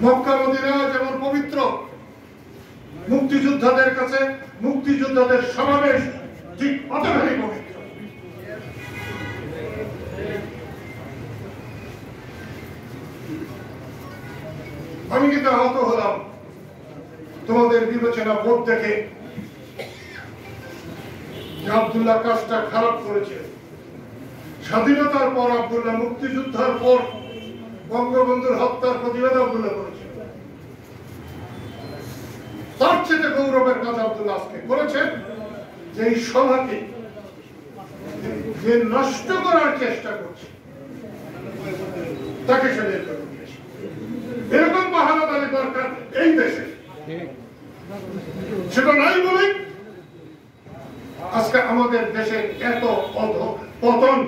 Mecca Medina যেমন পবিত্র, মুক্তিযোদ্ধাদের কাছে মুক্তিযোদ্ধাদের সমাবেশ ঠিক অতটাই পবিত্র। আমি কিন্তু আহত হলাম তোমাদের বিবেচনা বোধ দেখে যে আব্দুল্লাহ কাজটা খারাপ করেছে। স্বাধীনতার পর আব্দুল্লাহ, মুক্তিযুদ্ধের পর বঙ্গবন্ধুর হত্যার প্রতিবাদ আব্দুল্লাহ করেছে। তার চেয়ে গৌরবের কাজ আব্দুল্লাহ আজকে করেছেন যে এই সভাকে যে নষ্ট করার চেষ্টা করছে তাকে সে বের করে দিয়েছে। এরকম বাহাদুরি দরকার এই দেশে, সেটা নাই বলে আজকে আমাদের দেশে এত পতন।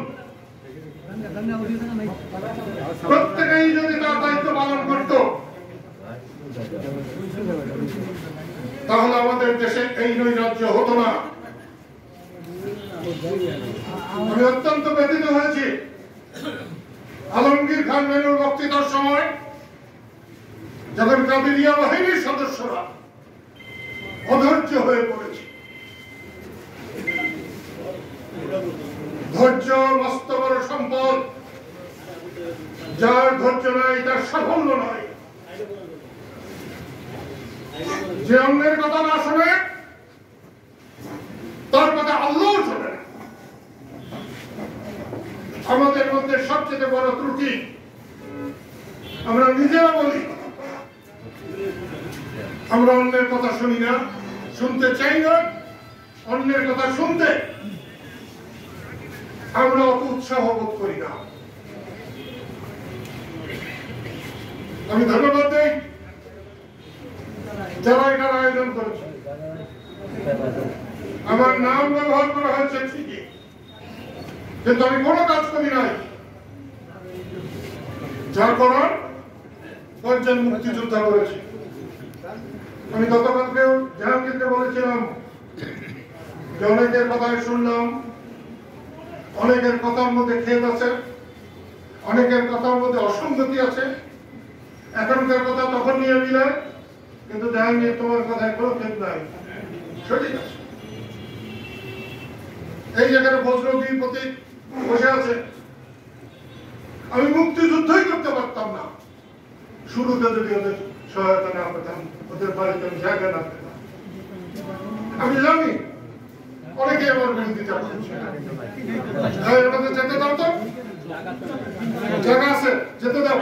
প্রত্যেকেই যদি তার দায়িত্ব পালন করত তাহলে আমাদের দেশে এই নৈরাজ্য হতো না। আমি অত্যন্ত ব্যথিত হয়েছি আলমগীর খান মেনুর বক্তৃতার সময়, যখন কাদেরিয়া বাহিনীর সদস্যরা অধৈর্য হয়ে পড়েছে। ধৈর্য মস্ত বড় সম্পদ, যার ধৈর্য নাই তার সাফল্য নয়। যে অন্যের কথা না শোনে তার কথা আল্লাহও শোনে না। আমাদের মধ্যে সবচেয়ে বড় ত্রুটি, আমরা নিজেরা বলি আমরা অন্যের কথা শুনি না, শুনতে চাই না। অন্যের কথা শুনতে আমরা অত উৎসাহ বোধ করি না। আমি ধন্যবাদ দেই যারা এটার আয়োজন করেছে। আমার নাম ব্যবহার করা হয়েছে ঠিকই, কিন্তু আমি কোনো কাজ করি নাই। যার করার কয়েকজন মুক্তিযোদ্ধা করেছে। আমি গতকালকেও জাহাঙ্গীরকে বলেছিলাম যে অনেকের কথাই শুনলাম, অনেকের কথার মধ্যে খেদ আছে, অনেকের কথার মধ্যে অসঙ্গতি আছে। এখনকার কথা তখন নিয়ে মিলে, কিন্তু জাহাঙ্গীর তোমার কথায় কোনো খেদ নাই, সঠিক আছে। এই জায়গায় বজ্রবীর প্রতীক বসে আছে। আমি মুক্তিযুদ্ধই করতে পারতাম না শুরুতে যদি ওদের সহায়তা না পেতাম, ওদের বাড়িতে আমি জায়গা না পেতাম। আমি জানি অনেকে আমার বিরোধিতা করছে, যেতে দাও তো, জায়গা আছে, যেতে দাও।